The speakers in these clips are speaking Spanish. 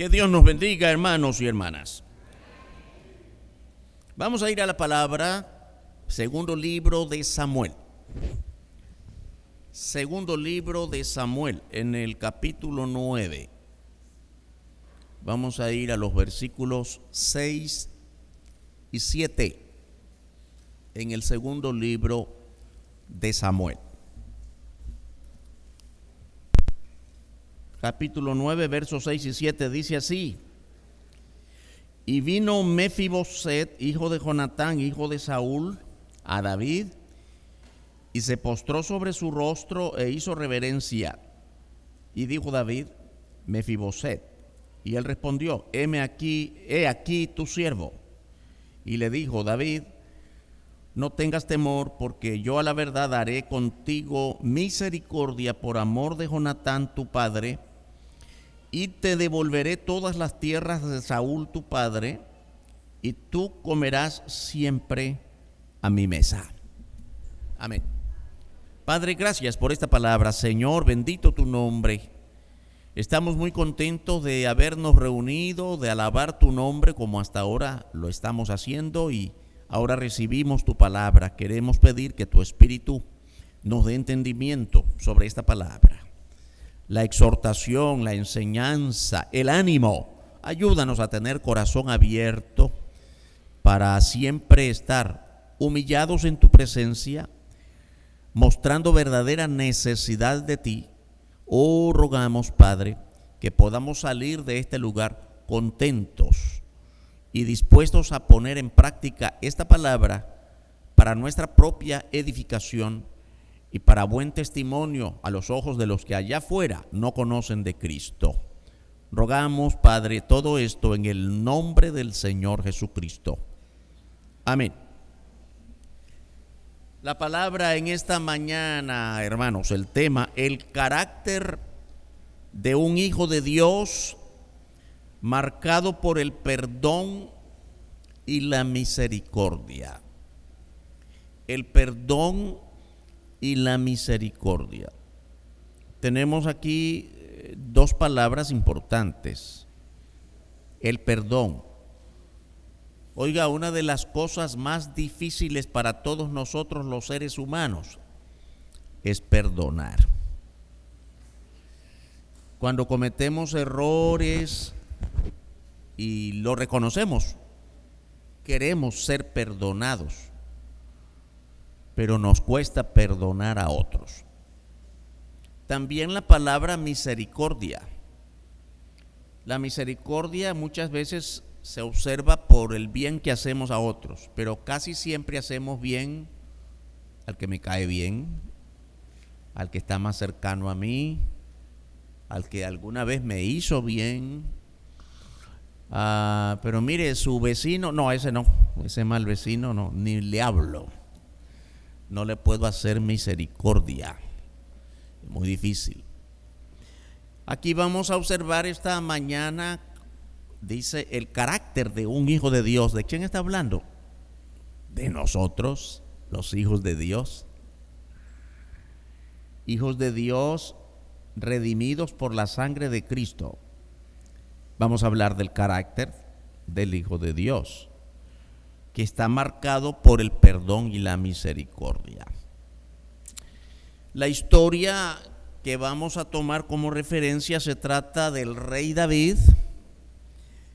Que Dios nos bendiga, hermanos y hermanas. Vamos a ir a la palabra, segundo libro de Samuel. Segundo libro de Samuel, en el capítulo 9. Vamos a ir a los versículos 6 y 7 en el segundo libro de Samuel. Capítulo 9, versos 6 y 7 dice así: Y vino Mefiboset, hijo de Jonatán, hijo de Saúl, a David, y se postró sobre su rostro e hizo reverencia. Y dijo David: Mefiboset. Y él respondió: he aquí tu siervo. Y le dijo David: No tengas temor, porque yo a la verdad haré contigo misericordia por amor de Jonatán tu padre, y te devolveré todas las tierras de Saúl tu padre, y tú comerás siempre a mi mesa. Amén. Padre, gracias por esta palabra. Señor, bendito tu nombre. Estamos muy contentos de habernos reunido, de alabar tu nombre como hasta ahora lo estamos haciendo, y ahora recibimos tu palabra. Queremos pedir que tu Espíritu nos dé entendimiento sobre esta palabra. La exhortación, la enseñanza, el ánimo. Ayúdanos a tener corazón abierto para siempre estar humillados en tu presencia, mostrando verdadera necesidad de ti. Oh, rogamos, Padre, que podamos salir de este lugar contentos y dispuestos a poner en práctica esta palabra para nuestra propia edificación y para buen testimonio a los ojos de los que allá afuera no conocen de Cristo. Rogamos, Padre, todo esto en el nombre del Señor Jesucristo. Amén. La palabra en esta mañana, hermanos, el tema: el carácter de un hijo de Dios marcado por el perdón y la misericordia. El perdón y la misericordia. Tenemos aquí dos palabras importantes. El perdón. Oiga, una de las cosas más difíciles para todos nosotros los seres humanos es perdonar. Cuando cometemos errores y lo reconocemos, queremos ser perdonados, pero nos cuesta perdonar a otros. También la palabra misericordia. La misericordia muchas veces se observa por el bien que hacemos a otros, pero casi siempre hacemos bien al que me cae bien, al que está más cercano a mí, al que alguna vez me hizo bien. Pero mire, su vecino, no, ese mal vecino no, ni le hablo. No le puedo hacer misericordia. Es muy difícil. Aquí vamos a observar esta mañana, dice, el carácter de un hijo de Dios. ¿De quién está hablando? De nosotros, los hijos de Dios. Hijos de Dios redimidos por la sangre de Cristo. Vamos a hablar del carácter del Hijo de Dios, que está marcado por el perdón y la misericordia. La historia que vamos a tomar como referencia se trata del rey David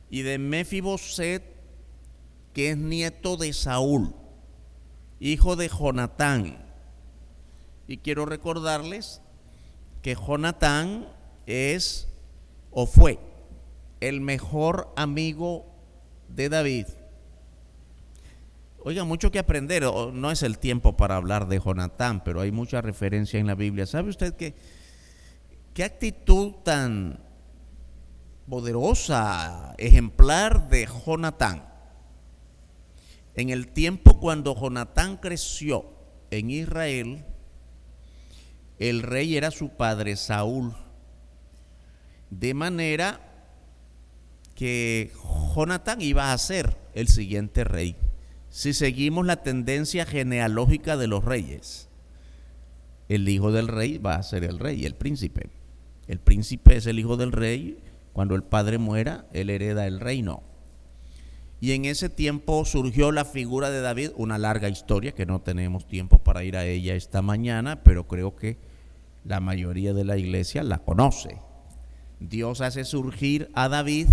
y de Mefiboset, que es nieto de Saúl, hijo de Jonatán. Y quiero recordarles que Jonatán es o fue el mejor amigo de David. Oiga, mucho que aprender. No es el tiempo para hablar de Jonatán, pero hay mucha referencia en la Biblia. ¿Sabe usted qué actitud tan poderosa, ejemplar de Jonatán? En el tiempo cuando Jonatán creció en Israel, el rey era su padre Saúl, de manera que Jonatán iba a ser el siguiente rey. Si seguimos la tendencia genealógica de los reyes, el hijo del rey va a ser el rey, el príncipe. El príncipe es el hijo del rey Cuando el padre muera, él hereda el reino. Y en ese tiempo surgió la figura de David, una larga historia que no tenemos tiempo para ir a ella esta mañana, pero creo que la mayoría de la iglesia la conoce. Dios hace surgir a David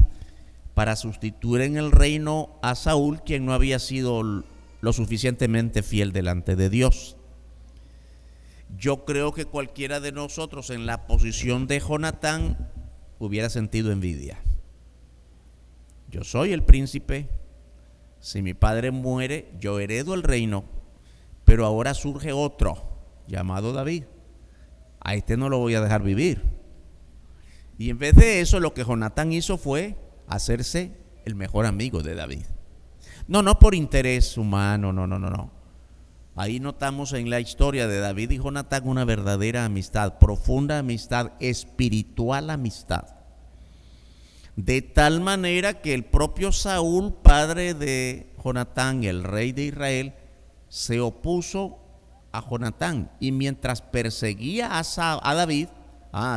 para sustituir en el reino a Saúl, quien no había sido lo suficientemente fiel delante de Dios. Yo creo que cualquiera de nosotros en la posición de Jonatán hubiera sentido envidia. Yo soy el príncipe, si mi padre muere, yo heredo el reino, pero ahora surge otro llamado David. A este no lo voy a dejar vivir. Y en vez de eso, lo que Jonatán hizo fue hacerse el mejor amigo de David. No por interés humano, no. Ahí notamos en la historia de David y Jonatán una verdadera amistad, profunda amistad, espiritual amistad. De tal manera que el propio Saúl, padre de Jonatán, el rey de Israel, se opuso a Jonatán. Y mientras perseguía a David,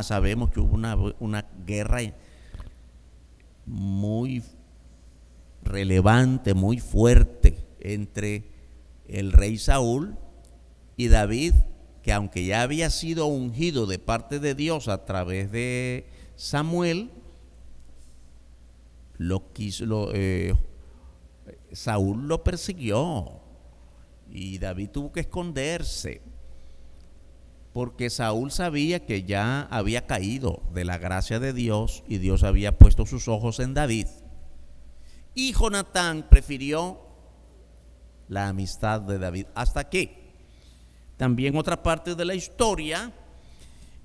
sabemos que hubo una guerra muy relevante, muy fuerte entre el rey Saúl y David, que aunque ya había sido ungido de parte de Dios a través de Samuel, Saúl lo persiguió y David tuvo que esconderse porque Saúl sabía que ya había caído de la gracia de Dios y Dios había puesto sus ojos en David. Y Jonatán prefirió la amistad de David. Hasta aquí. También otra parte de la historia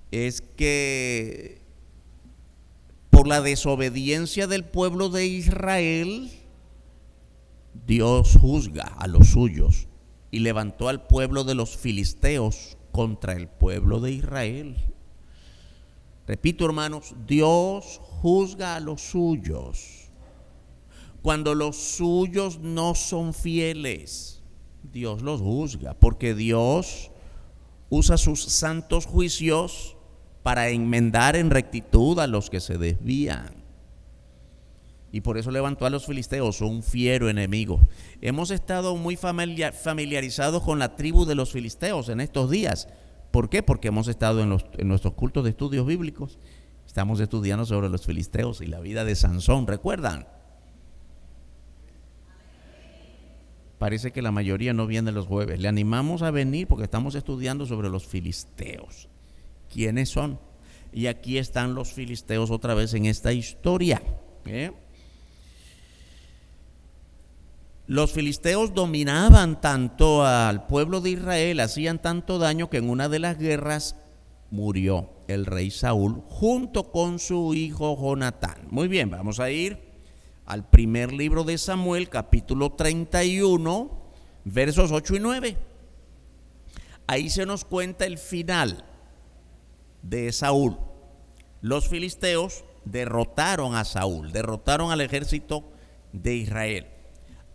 es que por la desobediencia del pueblo de Israel, Dios juzga a los suyos y levantó al pueblo de los filisteos contra el pueblo de Israel. Repito, hermanos, Dios juzga a los suyos. Cuando los suyos no son fieles, Dios los juzga, porque Dios usa sus santos juicios para enmendar en rectitud a los que se desvían. Y por eso levantó a los filisteos, un fiero enemigo. Hemos estado muy familiarizados con la tribu de los filisteos en estos días. ¿Por qué? Porque hemos estado en nuestros cultos de estudios bíblicos. Estamos estudiando sobre los filisteos y la vida de Sansón. ¿Recuerdan? Parece que la mayoría no viene los jueves. Le animamos a venir porque estamos estudiando sobre los filisteos. ¿Quiénes son? Y aquí están los filisteos otra vez en esta historia. Los filisteos dominaban tanto al pueblo de Israel, hacían tanto daño que en una de las guerras murió el rey Saúl junto con su hijo Jonatán. Muy bien, vamos a ir al primer libro de Samuel, capítulo 31, versos 8 y 9. Ahí se nos cuenta el final de Saúl. Los filisteos derrotaron a Saúl, derrotaron al ejército de Israel.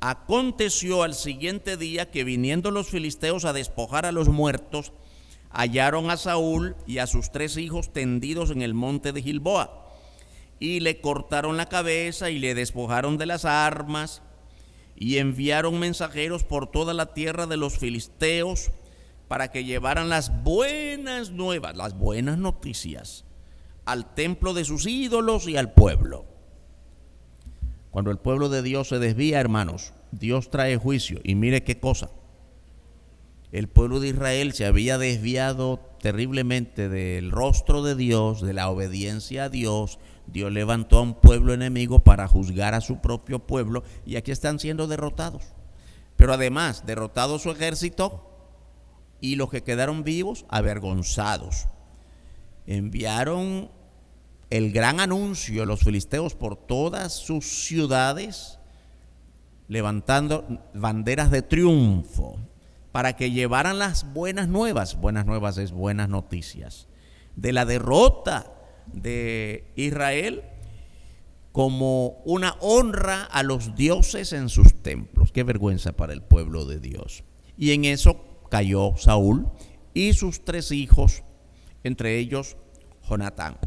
Aconteció al siguiente día que viniendo los filisteos a despojar a los muertos, hallaron a Saúl y a sus 3 hijos tendidos en el monte de Gilboa, y le cortaron la cabeza y le despojaron de las armas, y enviaron mensajeros por toda la tierra de los filisteos para que llevaran las buenas nuevas, las buenas noticias, al templo de sus ídolos y al pueblo. Cuando el pueblo de Dios se desvía, hermanos, Dios trae juicio. Y mire qué cosa. El pueblo de Israel se había desviado terriblemente del rostro de Dios, de la obediencia a Dios. Dios levantó a un pueblo enemigo para juzgar a su propio pueblo, y aquí están siendo derrotados. Pero además, derrotado su ejército, y los que quedaron vivos, avergonzados. Enviaron el gran anuncio, los filisteos, por todas sus ciudades, levantando banderas de triunfo, para que llevaran las buenas nuevas. Buenas nuevas es buenas noticias de la derrota de Israel, como una honra a los dioses en sus templos. Qué vergüenza para el pueblo de Dios. Y en eso cayó Saúl y sus 3 hijos, entre ellos Jonatán.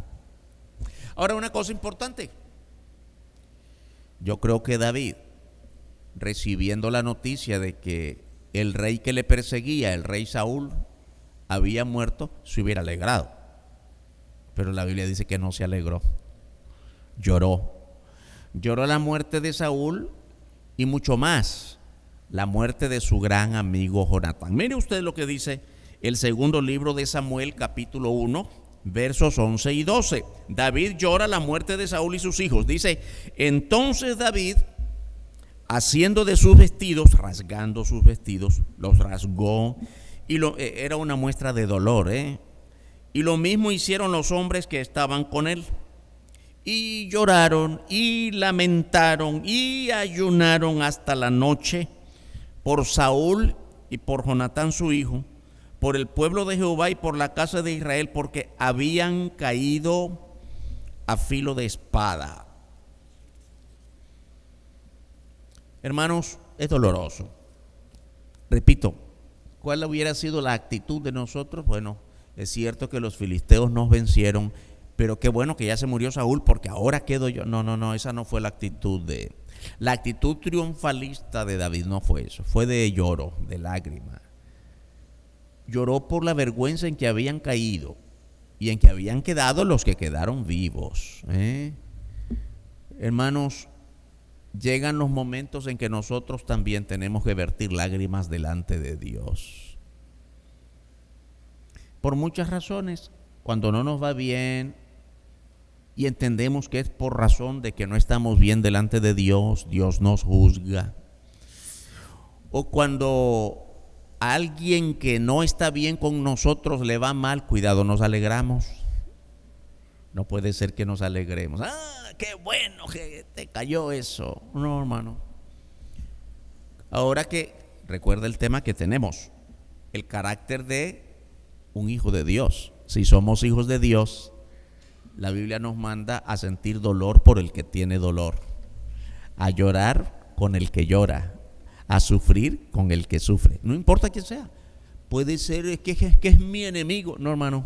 Ahora, una cosa importante. Yo creo que David, recibiendo la noticia de que el rey que le perseguía, el rey Saúl, había muerto, se hubiera alegrado. Pero la Biblia dice que no se alegró. Lloró. Lloró la muerte de Saúl y mucho más, la muerte de su gran amigo Jonatán. Mire usted lo que dice el segundo libro de Samuel, capítulo 1, versos 11 y 12. David llora la muerte de Saúl y sus hijos. Dice: entonces David, haciendo de sus vestidos, rasgando sus vestidos, los rasgó, y era una muestra de dolor, y lo mismo hicieron los hombres que estaban con él, y lloraron y lamentaron y ayunaron hasta la noche por Saúl y por Jonatán su hijo, por el pueblo de Jehová y por la casa de Israel, porque habían caído a filo de espada. Hermanos, es doloroso. Repito, ¿cuál hubiera sido la actitud de nosotros? Bueno, es cierto que los filisteos nos vencieron, pero qué bueno que ya se murió Saúl, porque ahora quedo yo. No, esa no fue la actitud la actitud triunfalista de David, no fue eso, fue de lloro, de lágrima. Lloró por la vergüenza en que habían caído y en que habían quedado los que quedaron vivos. Hermanos, llegan los momentos en que nosotros también tenemos que vertir lágrimas delante de Dios. Por muchas razones, cuando no nos va bien y entendemos que es por razón de que no estamos bien delante de Dios, Dios nos juzga. O cuando a alguien que no está bien con nosotros le va mal, cuidado, nos alegramos. No puede ser que nos alegremos. Qué bueno que te cayó eso. No, hermano. Ahora que recuerda el tema que tenemos, el carácter de un hijo de Dios. Si somos hijos de Dios, la Biblia nos manda a sentir dolor por el que tiene dolor, a llorar con el que llora, a sufrir con el que sufre. No importa quién sea. Puede ser que es mi enemigo. No, hermano.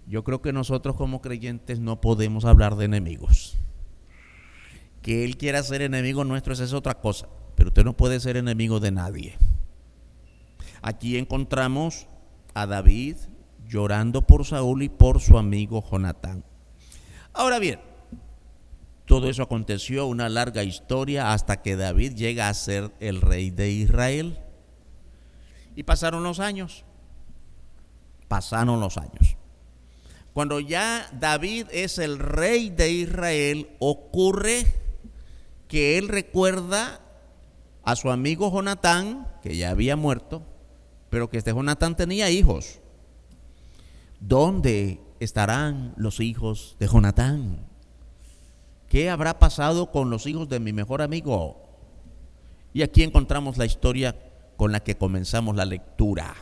Yo creo que nosotros como creyentes no podemos hablar de enemigos. Que Él quiera ser enemigo nuestro, esa es otra cosa. Pero usted no puede ser enemigo de nadie. Aquí encontramos a David llorando por Saúl y por su amigo Jonatán. Ahora bien, todo eso aconteció, una larga historia, hasta que David llega a ser el rey de Israel. Y pasaron los años. Cuando ya David es el rey de Israel, ocurre que él recuerda a su amigo Jonatán, que ya había muerto, pero que este Jonatán tenía hijos. ¿Dónde estarán los hijos de Jonatán? ¿Qué habrá pasado con los hijos de mi mejor amigo? Y aquí encontramos la historia con la que comenzamos la lectura.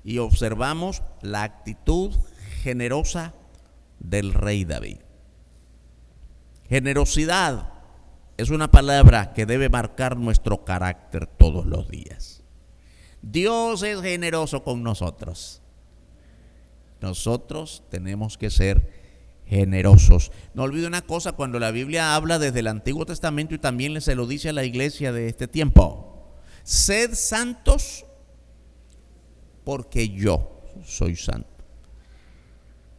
Y observamos la actitud generosa del rey David. Generosidad es una palabra que debe marcar nuestro carácter todos los días. Dios es generoso con nosotros. Nosotros tenemos que ser generosos. No olvide una cosa, cuando la Biblia habla desde el Antiguo Testamento y también se lo dice a la iglesia de este tiempo: sed santos porque yo soy santo.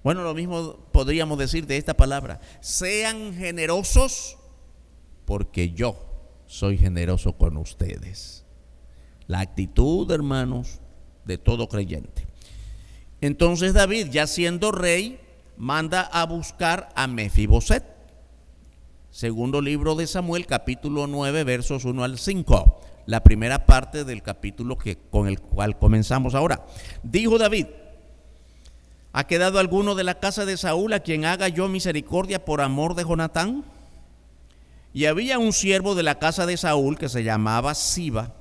Bueno, lo mismo podríamos decir de esta palabra: sean generosos porque yo soy generoso con ustedes. La actitud, hermanos, de todo creyente. Entonces David, ya siendo rey, manda a buscar a Mefiboset. Segundo libro de Samuel, capítulo 9, versos 1 al 5. La primera parte del capítulo con el cual comenzamos ahora. Dijo David: ¿ha quedado alguno de la casa de Saúl a quien haga yo misericordia por amor de Jonatán? Y había un siervo de la casa de Saúl que se llamaba Siba,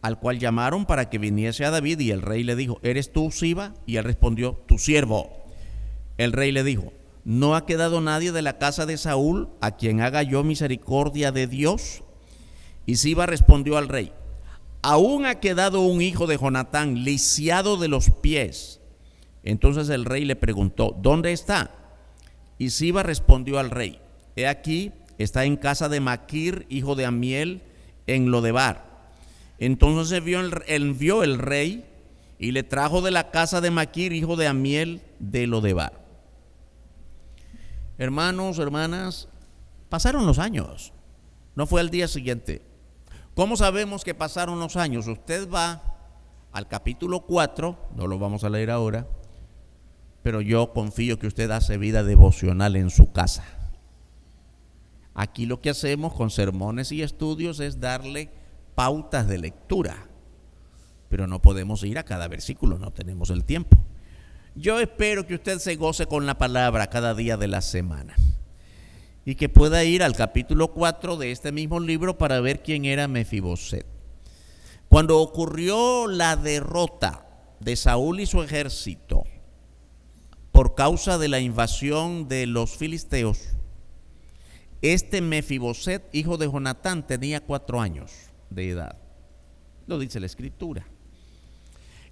al cual llamaron para que viniese a David, y el rey le dijo: ¿eres tú, Siba? Y él respondió: tu siervo. El rey le dijo: ¿no ha quedado nadie de la casa de Saúl a quien haga yo misericordia de Dios? Y Siba respondió al rey: aún ha quedado un hijo de Jonatán, lisiado de los pies. Entonces el rey le preguntó: ¿dónde está? Y Siba respondió al rey: he aquí, está en casa de Maquir, hijo de Amiel, en Lodebar. Entonces envió el rey y le trajo de la casa de Maquir, hijo de Amiel, de Lodebar. Hermanos, hermanas, pasaron los años. No fue al día siguiente. ¿Cómo sabemos que pasaron los años? Usted va al capítulo 4, no lo vamos a leer ahora, pero yo confío que usted hace vida devocional en su casa. Aquí lo que hacemos con sermones y estudios es darle pautas de lectura, pero no podemos ir a cada versículo, no tenemos el tiempo. Yo espero que usted se goce con la palabra cada día de la semana y que pueda ir al capítulo 4 de este mismo libro para ver quién era Mefiboset. Cuando ocurrió la derrota de Saúl y su ejército por causa de la invasión de los filisteos, este Mefiboset, hijo de Jonatán, tenía 4 años de edad. Lo dice la escritura.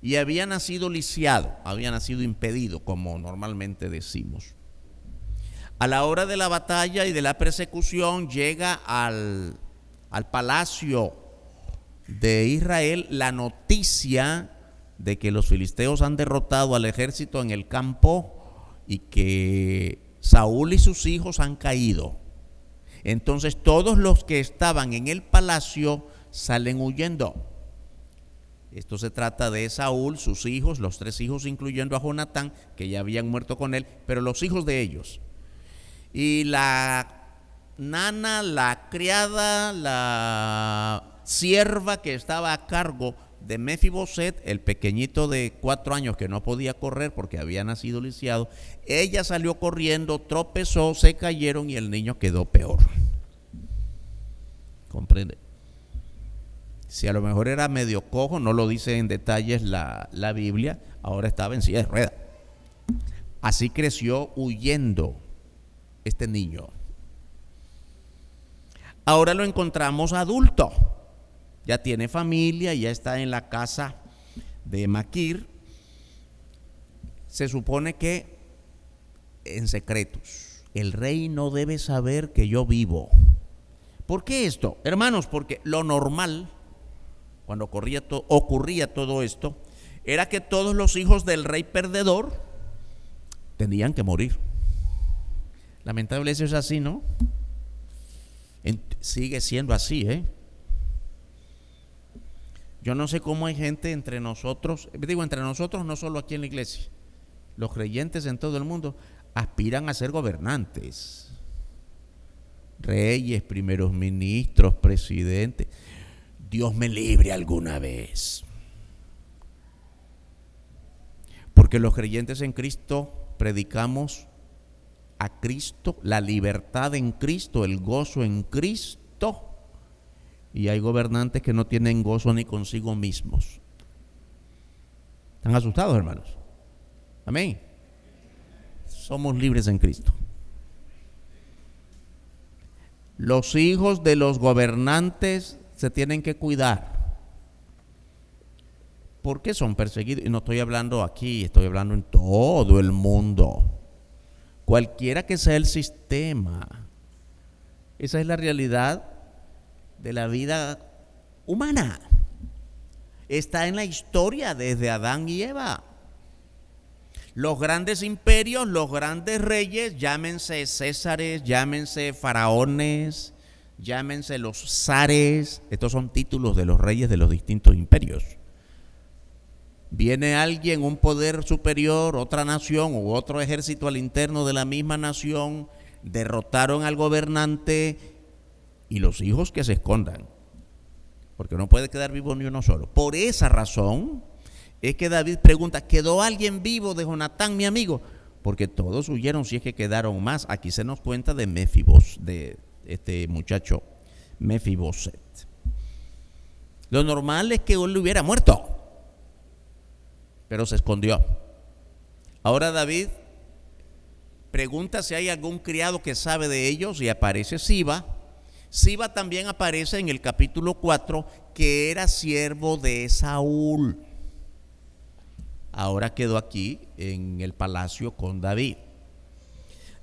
Y había nacido lisiado, había nacido impedido, como normalmente decimos. A la hora de la batalla y de la persecución llega al palacio de Israel la noticia de que los filisteos han derrotado al ejército en el campo y que Saúl y sus hijos han caído. Entonces todos los que estaban en el palacio salen huyendo. Esto se trata de Saúl, sus hijos, los 3 hijos, incluyendo a Jonatán, que ya habían muerto con él, pero los hijos de ellos. Y la nana, la criada, la sierva que estaba a cargo de Mefiboset, el pequeñito de 4 años que no podía correr porque había nacido lisiado, ella salió corriendo, tropezó, se cayeron y el niño quedó peor. ¿Comprende? Si a lo mejor era medio cojo, no lo dice en detalles la Biblia, ahora estaba en silla de ruedas. Así creció huyendo este niño. Ahora lo encontramos adulto, ya tiene familia, ya está en la casa de Maquir. Se supone que en secretos. El rey no debe saber que yo vivo. ¿Por qué esto? Hermanos, porque lo normal, cuando ocurría todo esto, era que todos los hijos del rey perdedor tenían que morir. Lamentable, eso es así, ¿no? Sigue siendo así, ¿eh? Yo no sé cómo hay gente entre nosotros, entre nosotros no solo aquí en la iglesia, los creyentes en todo el mundo aspiran a ser gobernantes, reyes, primeros ministros, presidentes. Dios me libre alguna vez. Porque los creyentes en Cristo predicamos a Cristo, la libertad en Cristo, el gozo en Cristo. Y hay gobernantes que no tienen gozo ni consigo mismos. ¿Están asustados, hermanos? Amén. Somos libres en Cristo. Los hijos de los gobernantes se tienen que cuidar. ¿Por qué son perseguidos? Y no estoy hablando aquí, estoy hablando en todo el mundo. Cualquiera que sea el sistema. Esa es la realidad de la vida humana. Está en la historia desde Adán y Eva. Los grandes imperios, los grandes reyes, llámense Césares, llámense faraones, llámense los zares, estos son títulos de los reyes de los distintos imperios. Viene alguien, un poder superior, otra nación u otro ejército al interno de la misma nación, derrotaron al gobernante y los hijos que se escondan, porque no puede quedar vivo ni uno solo. Por esa razón es que David pregunta, ¿quedó alguien vivo de Jonatán, mi amigo? Porque todos huyeron, si es que quedaron más. Aquí se nos cuenta de Mefiboset, de este muchacho Mefiboset. Lo normal es que él hubiera muerto, pero se escondió. Ahora David pregunta si hay algún criado que sabe de ellos y aparece Siba. Siba también aparece en el capítulo 4, que era siervo de Saúl. Ahora quedó aquí en el palacio con David.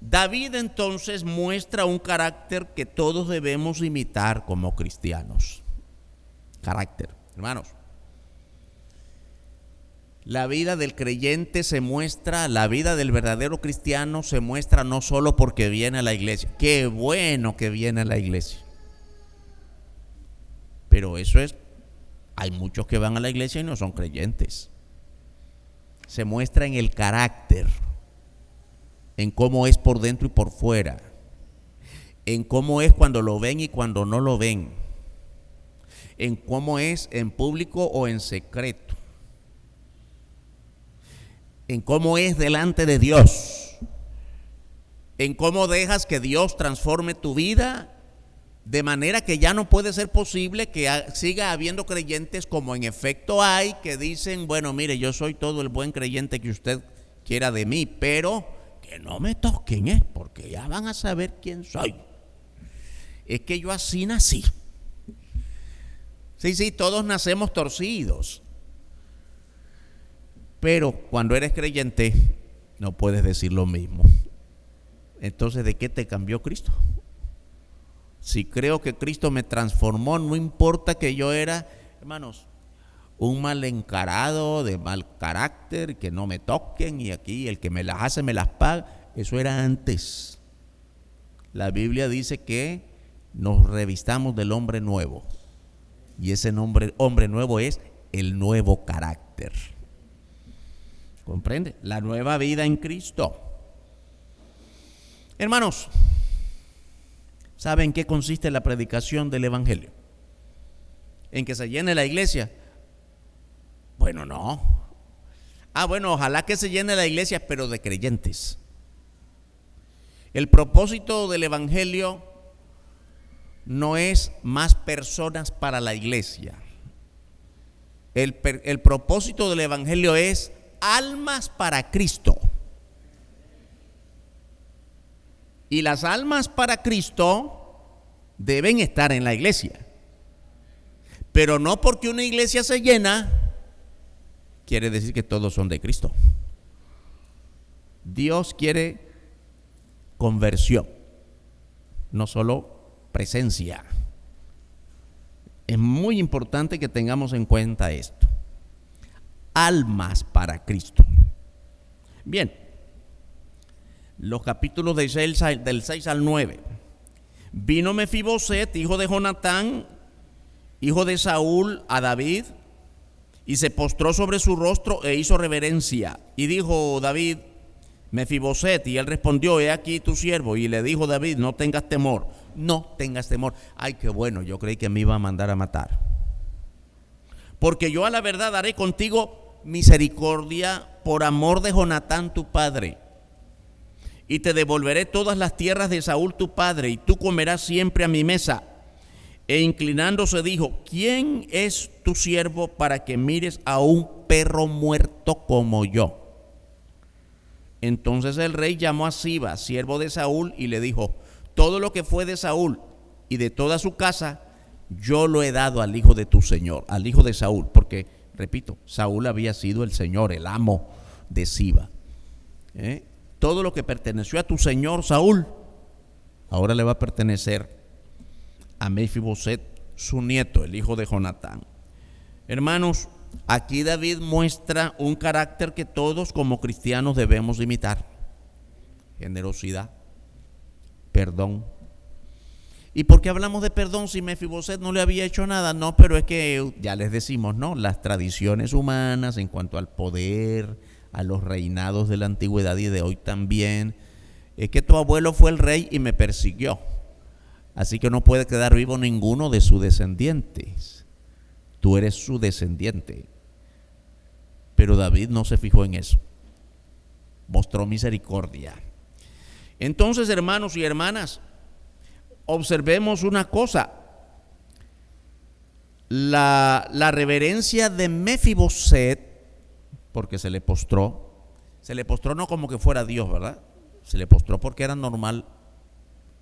David entonces muestra un carácter que todos debemos imitar como cristianos. Carácter, hermanos. La vida del creyente se muestra, la vida del verdadero cristiano se muestra no solo porque viene a la iglesia. Qué bueno que viene a la iglesia. Pero eso es, hay muchos que van a la iglesia y no son creyentes. Se muestra en el carácter, en cómo es por dentro y por fuera, en cómo es cuando lo ven y cuando no lo ven, en cómo es en público o en secreto, en cómo es delante de Dios, en cómo dejas que Dios transforme tu vida, de manera que ya no puede ser posible que siga habiendo creyentes como en efecto hay, que dicen, bueno, mire, yo soy todo el buen creyente que usted quiera de mí, pero que no me toquen, porque ya van a saber quién soy. Es que yo así nací. Sí, todos nacemos torcidos. Pero cuando eres creyente, no puedes decir lo mismo. Entonces, ¿de qué te cambió Cristo? Si creo que Cristo me transformó, no importa que yo era, hermanos, un mal encarado, de mal carácter, que no me toquen y aquí el que me las hace me las paga. Eso era antes. La Biblia dice que nos revistamos del hombre nuevo. Y ese hombre nuevo es el nuevo carácter. ¿Comprende? La nueva vida en Cristo. Hermanos, ¿saben en qué consiste la predicación del evangelio? ¿En que se llene la iglesia? Bueno, no. Bueno, ojalá que se llene la iglesia, pero de creyentes. El propósito del evangelio no es más personas para la iglesia. El propósito del evangelio es almas para Cristo. Y las almas para Cristo deben estar en la iglesia. Pero no porque una iglesia se llena, quiere decir que todos son de Cristo. Dios quiere conversión, no solo presencia. Es muy importante que tengamos en cuenta esto. Almas para Cristo. Bien, los capítulos del 6 al 9. Vino Mefiboset, hijo de Jonatán, hijo de Saúl, a David, y se postró sobre su rostro e hizo reverencia. Y dijo David, Mefiboset, y él respondió, he aquí tu siervo. Y le dijo David, no tengas temor, no tengas temor. Ay, qué bueno, yo creí que me iba a mandar a matar. Porque yo a la verdad haré contigo misericordia por amor de Jonatán tu padre. Y te devolveré todas las tierras de Saúl tu padre, y tú comerás siempre a mi mesa. E inclinándose dijo, ¿quién es tu siervo para que mires a un perro muerto como yo? Entonces el rey llamó a Siba, siervo de Saúl, y le dijo, todo lo que fue de Saúl y de toda su casa, yo lo he dado al hijo de tu señor, al hijo de Saúl, porque, repito, Saúl había sido el señor, el amo de Siba. Todo lo que perteneció a tu señor Saúl, ahora le va a pertenecer a Mefiboset, su nieto, el hijo de Jonatán. Hermanos, aquí David muestra un carácter que todos como cristianos debemos imitar: generosidad, perdón. ¿Y por qué hablamos de perdón si Mefiboset no le había hecho nada? No, pero es que ya les decimos, ¿no? Las tradiciones humanas en cuanto al poder, a los reinados de la antigüedad y de hoy también, es que tu abuelo fue el rey y me persiguió, así que no puede quedar vivo ninguno de sus descendientes. Tú eres su descendiente. Pero David no se fijó en eso, mostró misericordia. Entonces, hermanos y hermanas, observemos una cosa. La reverencia de Mefiboset, porque se le postró no como que fuera Dios, ¿verdad? Se le postró porque era normal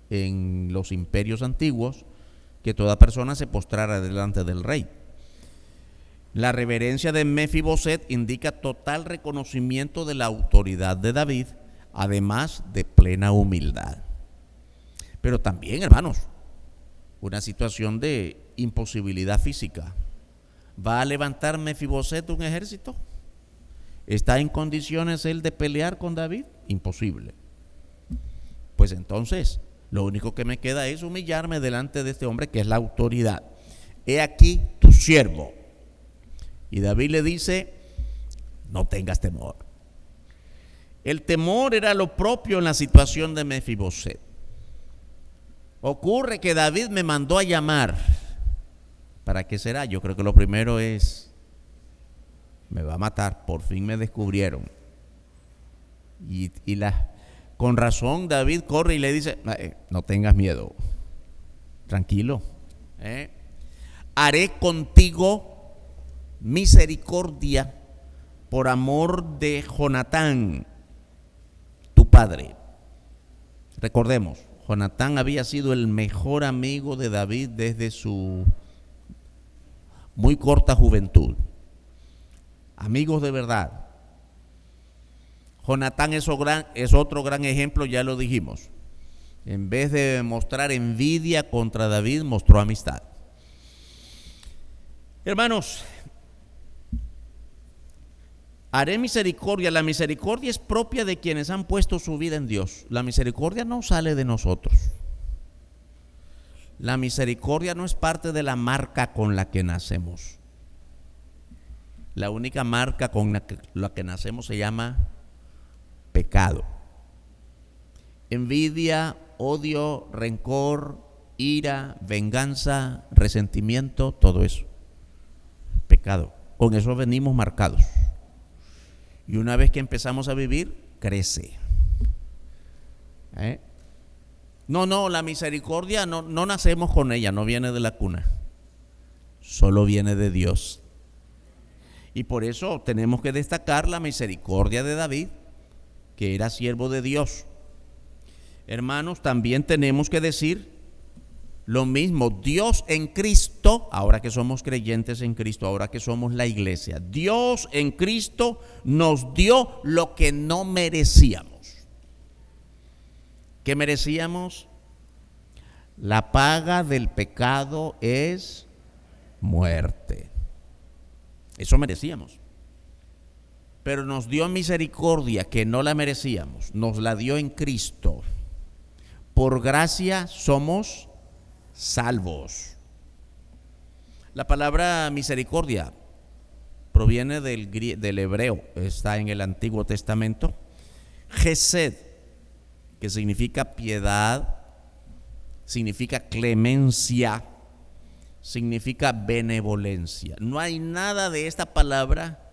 en los imperios antiguos que toda persona se postrara delante del rey. La reverencia de Mefiboset indica total reconocimiento de la autoridad de David, además de plena humildad. Pero también, hermanos, una situación de imposibilidad física. ¿Va a levantar Mefiboset un ejército? ¿Está en condiciones él de pelear con David? Imposible. Pues entonces, lo único que me queda es humillarme delante de este hombre que es la autoridad. He aquí tu siervo. Y David le dice, no tengas temor. El temor era lo propio en la situación de Mefiboset. Ocurre que David me mandó a llamar. ¿Para qué será? Yo creo que lo primero es, me va a matar, por fin me descubrieron. Con razón David corre y le dice, no tengas miedo, tranquilo, haré contigo misericordia por amor de Jonatán, tu padre. Recordemos, Jonatán había sido el mejor amigo de David desde su muy corta juventud. Amigos de verdad. Jonatán es otro gran ejemplo, ya lo dijimos. En vez de mostrar envidia contra David, mostró amistad. Hermanos, haré misericordia. La misericordia es propia de quienes han puesto su vida en Dios. La misericordia no sale de nosotros. La misericordia no es parte de la marca con la que nacemos. La única marca con la que nacemos se llama pecado. Envidia, odio, rencor, ira, venganza, resentimiento, todo eso. Pecado. Con eso venimos marcados. Y una vez que empezamos a vivir, crece. No, la misericordia no nacemos con ella, no viene de la cuna. Solo viene de Dios. Y por eso tenemos que destacar la misericordia de David, que era siervo de Dios. Hermanos, también tenemos que decir lo mismo. Dios en Cristo, ahora que somos creyentes en Cristo, ahora que somos la iglesia, Dios en Cristo nos dio lo que no merecíamos. ¿Qué merecíamos? La paga del pecado es muerte. Eso merecíamos. Pero nos dio misericordia que no la merecíamos. Nos la dio en Cristo. Por gracia somos salvos. La palabra misericordia proviene del hebreo. Está en el Antiguo Testamento. Gesed, que significa piedad, significa clemencia, significa benevolencia. No hay nada de esta palabra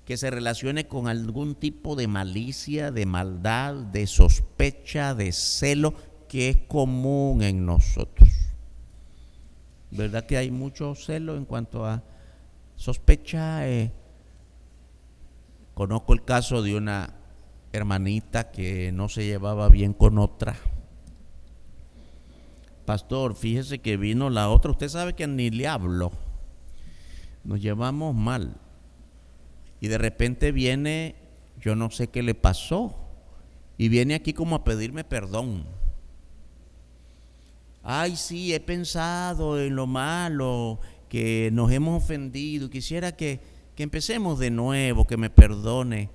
que se relacione con algún tipo de malicia, de maldad, de sospecha, de celo, que es común en nosotros. ¿Verdad que hay mucho celo en cuanto a sospecha? Conozco el caso de una hermanita que no se llevaba bien con otra. Pastor, fíjese que vino la otra, usted sabe que ni le hablo, nos llevamos mal. Y de repente viene, yo no sé qué le pasó, y viene aquí como a pedirme perdón. Ay, sí, he pensado en lo malo, que nos hemos ofendido, quisiera que empecemos de nuevo, que me perdone.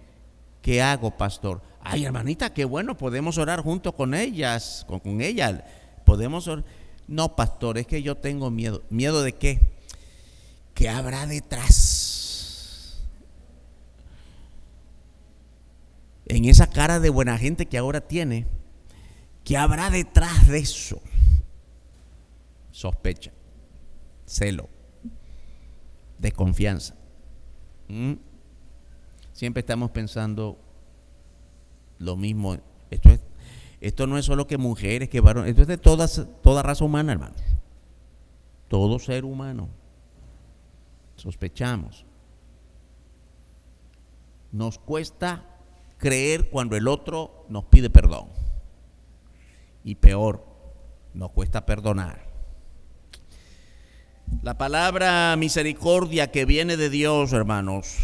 ¿Qué hago, pastor? Ay, hermanita, qué bueno, podemos orar junto con ellas, con ella. Podemos orar. No, pastor, es que yo tengo miedo. ¿Miedo de qué? ¿Qué habrá detrás? En esa cara de buena gente que ahora tiene, ¿qué habrá detrás de eso? Sospecha, celo, desconfianza. Siempre estamos pensando lo mismo. Esto no es solo que mujeres, que varones, esto es de toda raza humana, hermanos. Todo ser humano. Sospechamos. Nos cuesta creer cuando el otro nos pide perdón. Y peor, nos cuesta perdonar. La palabra misericordia que viene de Dios, hermanos,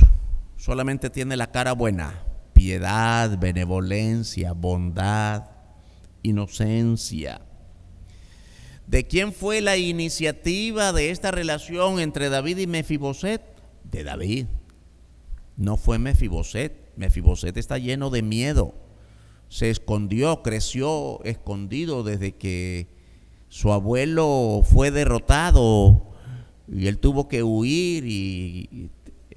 solamente tiene la cara buena. piedad, benevolencia, bondad, inocencia. ¿De quién fue la iniciativa de esta relación entre David y Mefiboset? De David. No fue Mefiboset. Mefiboset está lleno de miedo. Se escondió, creció escondido desde que su abuelo fue derrotado y él tuvo que huir y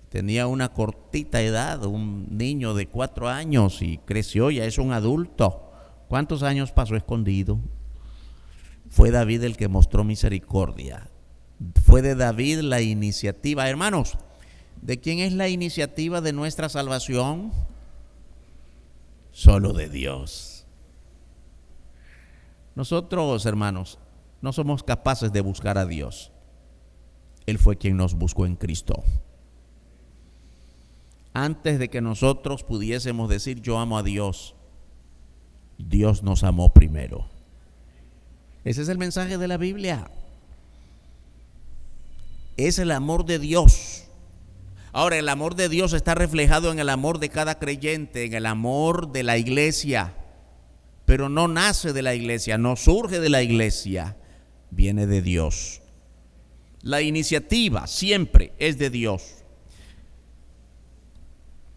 tenía una cortita edad, un niño de 4 años, y creció, ya es un adulto. ¿Cuántos años pasó escondido? Fue David el que mostró misericordia. Fue de David la iniciativa. Hermanos, ¿de quién es la iniciativa de nuestra salvación? Solo de Dios. Nosotros, hermanos, no somos capaces de buscar a Dios. Él fue quien nos buscó en Cristo. Antes de que nosotros pudiésemos decir yo amo a Dios, Dios nos amó primero. Ese es el mensaje de la Biblia. Es el amor de Dios. Ahora, el amor de Dios está reflejado en el amor de cada creyente, en el amor de la iglesia. Pero no nace de la iglesia, no surge de la iglesia, viene de Dios. La iniciativa siempre es de Dios.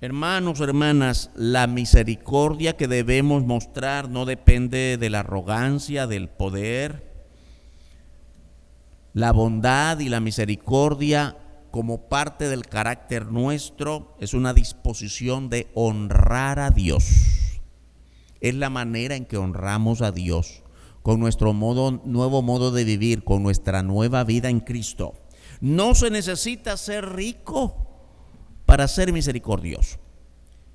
Hermanos, hermanas, la misericordia que debemos mostrar no depende de la arrogancia, del poder. La bondad y la misericordia, como parte del carácter nuestro, es una disposición de honrar a Dios. Es la manera en que honramos a Dios, con nuestro nuevo modo de vivir, con nuestra nueva vida en Cristo. No se necesita ser rico para ser misericordioso,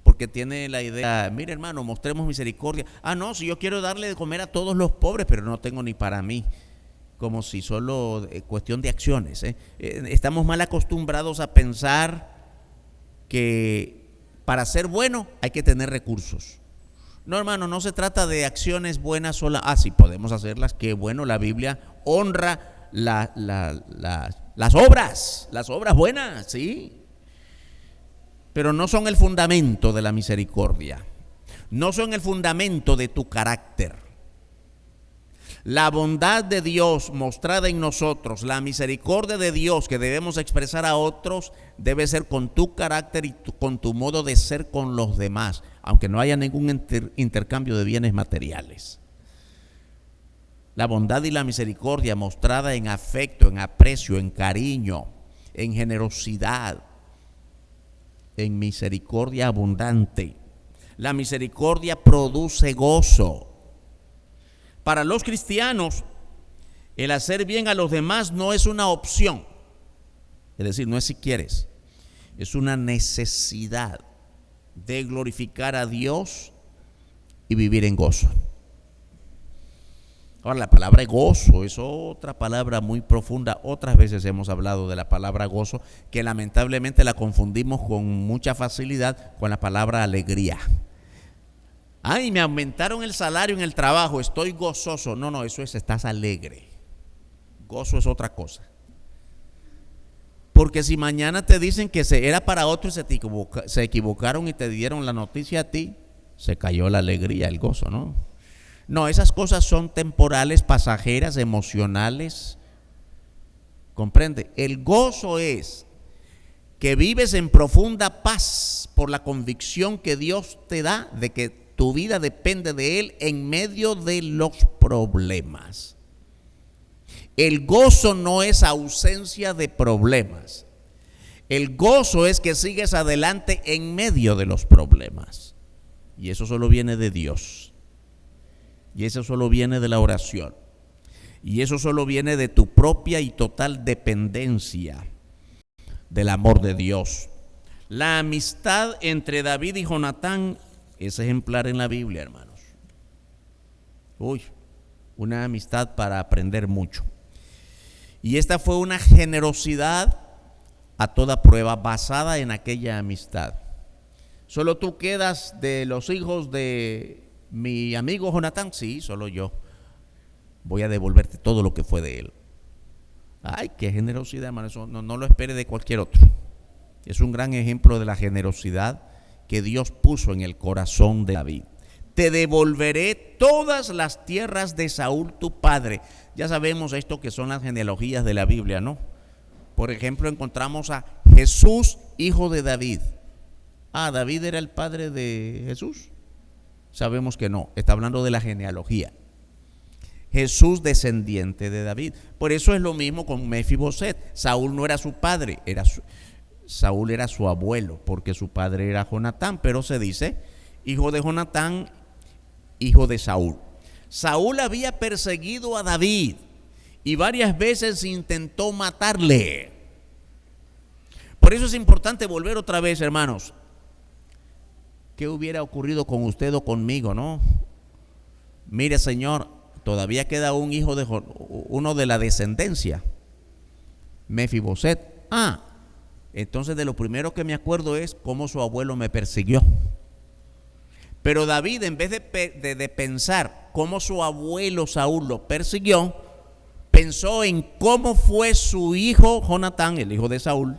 porque tiene la idea, mire hermano, mostremos misericordia. No, si yo quiero darle de comer a todos los pobres, pero no tengo ni para mí, como si solo cuestión de acciones. Estamos mal acostumbrados a pensar que para ser bueno hay que tener recursos. No, hermano, no se trata de acciones buenas solas. Sí, podemos hacerlas, qué bueno, la Biblia honra las obras buenas, sí. Pero no son el fundamento de la misericordia. No son el fundamento de tu carácter. La bondad de Dios mostrada en nosotros, la misericordia de Dios que debemos expresar a otros, debe ser con tu carácter y con tu modo de ser con los demás, aunque no haya ningún intercambio de bienes materiales. La bondad y la misericordia mostrada en afecto, en aprecio, en cariño, en generosidad, en misericordia abundante. La misericordia produce gozo. Para los cristianos, el hacer bien a los demás no es una opción. Es decir, no es si quieres, es una necesidad de glorificar a Dios y vivir en gozo. Ahora, la palabra gozo es otra palabra muy profunda. Otras veces hemos hablado de la palabra gozo, que lamentablemente la confundimos con mucha facilidad con la palabra alegría. Me aumentaron el salario en el trabajo, estoy gozoso. No, eso es, estás alegre. Gozo es otra cosa. Porque si mañana te dicen que era para otro y se equivocaron y te dieron la noticia a ti, se cayó la alegría, el gozo, ¿no? No, esas cosas son temporales, pasajeras, emocionales. ¿Comprende? El gozo es que vives en profunda paz por la convicción que Dios te da de que tu vida depende de Él en medio de los problemas. El gozo no es ausencia de problemas. El gozo es que sigues adelante en medio de los problemas. Y eso solo viene de Dios. Y eso solo viene de la oración. Y eso solo viene de tu propia y total dependencia del amor de Dios. La amistad entre David y Jonatán es ejemplar en la Biblia, hermanos. Una amistad para aprender mucho. Y esta fue una generosidad a toda prueba, basada en aquella amistad. ¿Solo tú quedas de los hijos de mi amigo Jonatán? Sí, solo yo. Voy a devolverte todo lo que fue de él. Qué generosidad, hermano. Eso no lo espere de cualquier otro. Es un gran ejemplo de la generosidad que Dios puso en el corazón de David. Te devolveré todas las tierras de Saúl tu padre. Ya sabemos esto que son las genealogías de la Biblia, ¿no? Por ejemplo, encontramos a Jesús, hijo de David. ¿David era el padre de Jesús? Sabemos que no, está hablando de la genealogía. Jesús, descendiente de David. Por eso es lo mismo con Mefiboset. Saúl no era su padre, Saúl era su abuelo, porque su padre era Jonatán, pero se dice hijo de Jonatán, hijo de Saúl. Saúl había perseguido a David y varias veces intentó matarle. Por eso es importante volver otra vez, hermanos. ¿Qué hubiera ocurrido con usted o conmigo, no? Mire, Señor, todavía queda un hijo uno de la descendencia, Mefiboset. Entonces de lo primero que me acuerdo es cómo su abuelo me persiguió. Pero David, en vez de pensar cómo su abuelo Saúl lo persiguió, pensó en cómo fue su hijo Jonatán, el hijo de Saúl,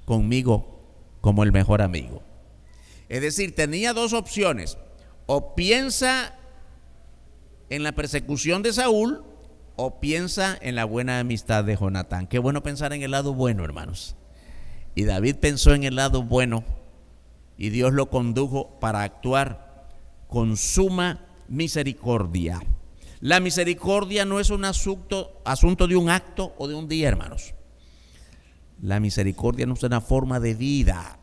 conmigo como el mejor amigo. Es decir, tenía dos opciones: o piensa en la persecución de Saúl, o piensa en la buena amistad de Jonatán. Qué bueno pensar en el lado bueno, hermanos. Y David pensó en el lado bueno, y Dios lo condujo para actuar con suma misericordia. La misericordia no es un asunto de un acto o de un día, hermanos. La misericordia no es una forma de vida,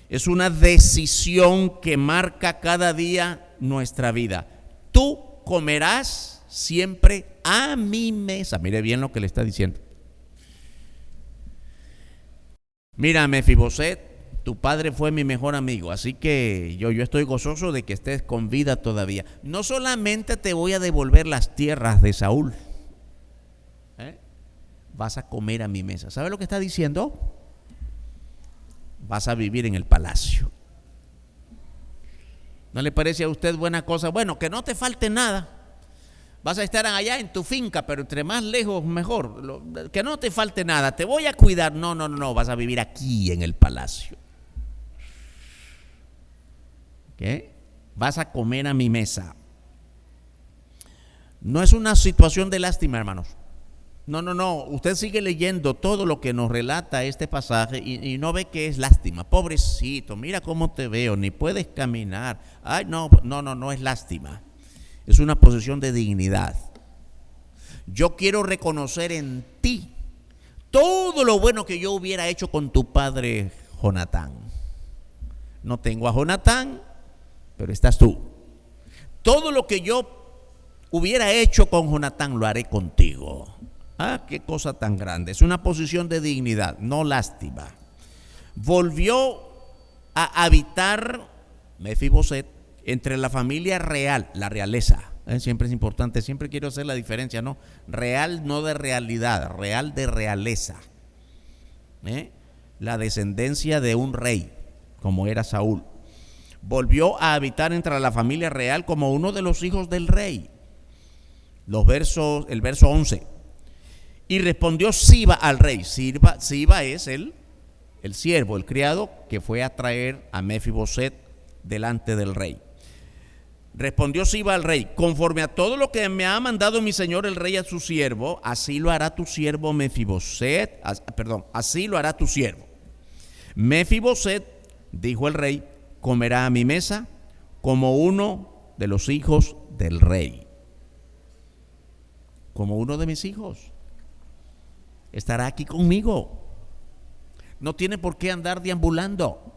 es una decisión que marca cada día nuestra vida. Tú comerás siempre a mi mesa. Mire bien lo que le está diciendo. Mira, Mefiboset, tu padre fue mi mejor amigo, así que yo estoy gozoso de que estés con vida todavía. No solamente te voy a devolver las tierras de Saúl, vas a comer a mi mesa. ¿Sabe lo que está diciendo? Vas a vivir en el palacio. ¿No le parece a usted buena cosa? Bueno, que no te falte nada. Vas a estar allá en tu finca, pero entre más lejos mejor. Que no te falte nada, te voy a cuidar. No, vas a vivir aquí en el palacio. ¿Qué? Vas a comer a mi mesa. No es una situación de lástima, hermanos. No. Usted sigue leyendo todo lo que nos relata este pasaje y no ve que es lástima. Pobrecito, mira cómo te veo, ni puedes caminar. Ay, no es lástima. Es una posición de dignidad. Yo quiero reconocer en ti todo lo bueno que yo hubiera hecho con tu padre Jonatán. No tengo a Jonatán, pero estás tú. Todo lo que yo hubiera hecho con Jonatán lo haré contigo. Qué cosa tan grande. Es una posición de dignidad, no lástima. Volvió a habitar Mefiboset entre la familia real, la realeza. Siempre es importante, siempre quiero hacer la diferencia, ¿no? Real no de realidad, real de realeza. La descendencia de un rey, como era Saúl. Volvió a habitar entre la familia real como uno de los hijos del rey. El verso 11. Y respondió Siba al rey. Siba es el siervo, el criado que fue a traer a Mefiboset delante del rey. Respondió Siba al rey: conforme a todo lo que me ha mandado mi señor el rey a su siervo, así lo hará tu siervo Mefiboset. Así lo hará tu siervo. Mefiboset, dijo el rey, comerá a mi mesa como uno de los hijos del rey. Como uno de mis hijos. Estará aquí conmigo. No tiene por qué andar deambulando.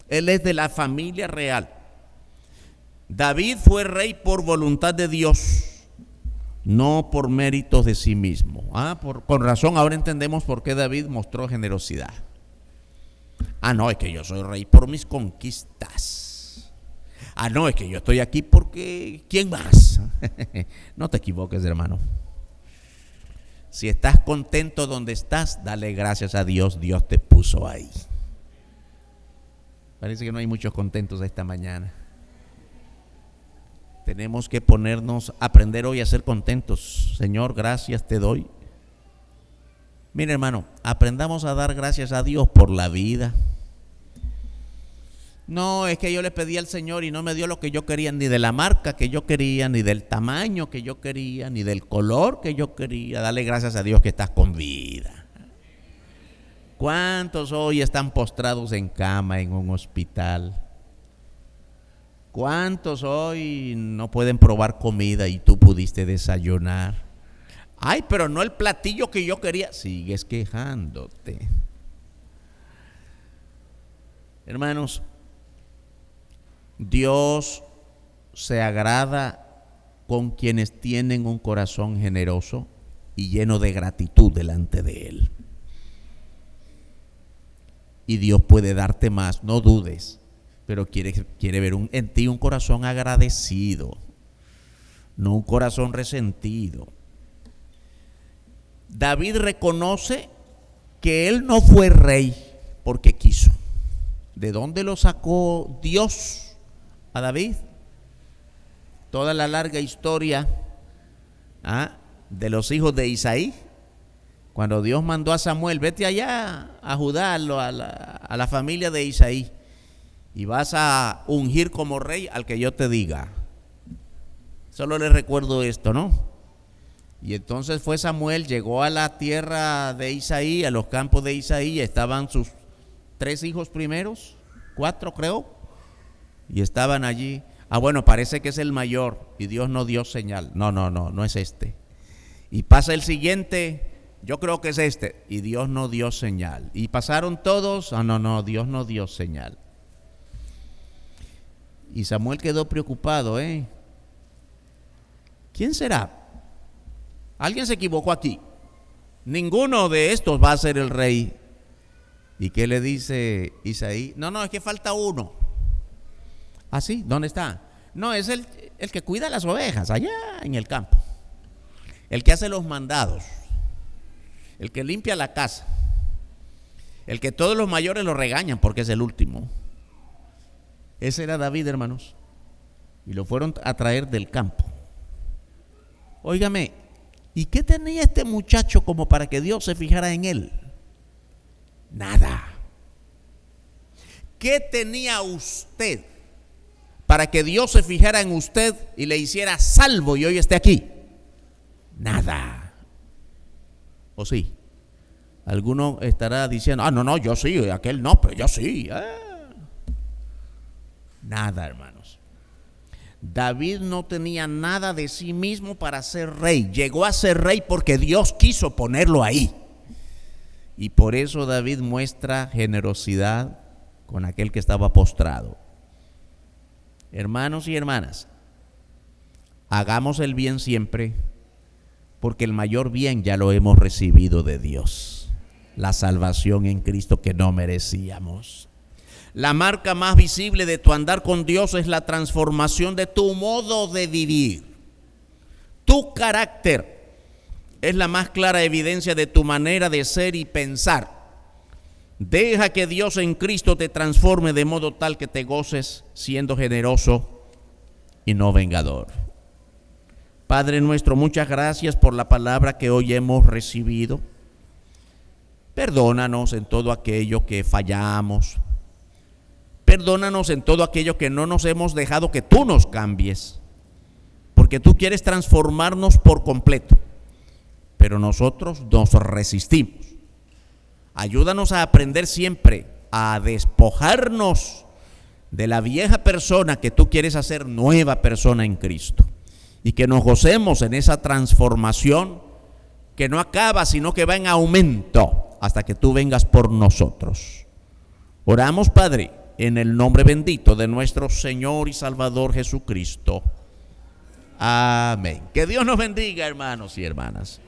Él es de la familia real. David fue rey por voluntad de Dios, no por méritos de sí mismo. Con razón ahora entendemos por qué David mostró generosidad. No, es que yo soy rey por mis conquistas. No, es que yo estoy aquí porque ¿quién más? No te equivoques, hermano. Si estás contento donde estás, dale gracias a Dios, Dios te puso ahí. Parece que no hay muchos contentos esta mañana. Tenemos que aprender hoy a ser contentos. Señor, gracias te doy. Mira, hermano, aprendamos a dar gracias a Dios por la vida. No, es que yo le pedí al Señor y no me dio lo que yo quería, ni de la marca que yo quería, ni del tamaño que yo quería, ni del color que yo quería. Dale gracias a Dios que estás con vida. ¿Cuántos hoy están postrados en cama en un hospital? ¿Cuántos hoy no pueden probar comida y tú pudiste desayunar? Ay, pero no el platillo que yo quería. Sigues quejándote. Hermanos, Dios se agrada con quienes tienen un corazón generoso y lleno de gratitud delante de Él. Y Dios puede darte más, no dudes, pero quiere ver en ti un corazón agradecido, no un corazón resentido. David reconoce que él no fue rey porque quiso. ¿De dónde lo sacó Dios a David? Toda la larga historia de los hijos de Isaí. Cuando Dios mandó a Samuel, vete allá a Judá, a la familia de Isaí, y vas a ungir como rey al que yo te diga. Solo les recuerdo esto, ¿no? Y entonces fue Samuel, llegó a la tierra de Isaí, a los campos de Isaí, estaban sus 3 hijos primeros, 4 creo, y estaban allí. Bueno, parece que es el mayor, y Dios no dio señal. No es este. Y pasa el siguiente, yo creo que es este, y Dios no dio señal. Y pasaron todos, no, Dios no dio señal. Y Samuel quedó preocupado, ¿Quién será? Alguien se equivocó aquí. Ninguno de estos va a ser el rey. ¿Y qué le dice Isaí? No, es que falta uno. ¿Ah, sí? ¿Dónde está? No, es el que cuida las ovejas allá en el campo. El que hace los mandados. El que limpia la casa. El que todos los mayores lo regañan porque es el último. Ese era David, hermanos. Y lo fueron a traer del campo. Óigame, ¿y qué tenía este muchacho como para que Dios se fijara en él? Nada. ¿Qué tenía usted para que Dios se fijara en usted y le hiciera salvo y hoy esté aquí? Nada. ¿O sí? Alguno estará diciendo, no, yo sí, aquel no, pero yo sí. Nada, hermanos. David no tenía nada de sí mismo para ser rey. Llegó a ser rey porque Dios quiso ponerlo ahí. Y por eso David muestra generosidad con aquel que estaba postrado. Hermanos y hermanas, hagamos el bien siempre, porque el mayor bien ya lo hemos recibido de Dios. La salvación en Cristo que no merecíamos. La marca más visible de tu andar con Dios es la transformación de tu modo de vivir. Tu carácter es la más clara evidencia de tu manera de ser y pensar. Deja que Dios en Cristo te transforme de modo tal que te goces siendo generoso y no vengador. Padre nuestro, muchas gracias por la palabra que hoy hemos recibido. Perdónanos en todo aquello que fallamos. Perdónanos en todo aquello que no nos hemos dejado que tú nos cambies, porque tú quieres transformarnos por completo, pero nosotros nos resistimos. Ayúdanos a aprender siempre a despojarnos de la vieja persona que tú quieres hacer nueva persona en Cristo, y que nos gocemos en esa transformación que no acaba, sino que va en aumento hasta que tú vengas por nosotros. Oramos, Padre, en el nombre bendito de nuestro Señor y Salvador Jesucristo. Amén. Que Dios nos bendiga, hermanos y hermanas.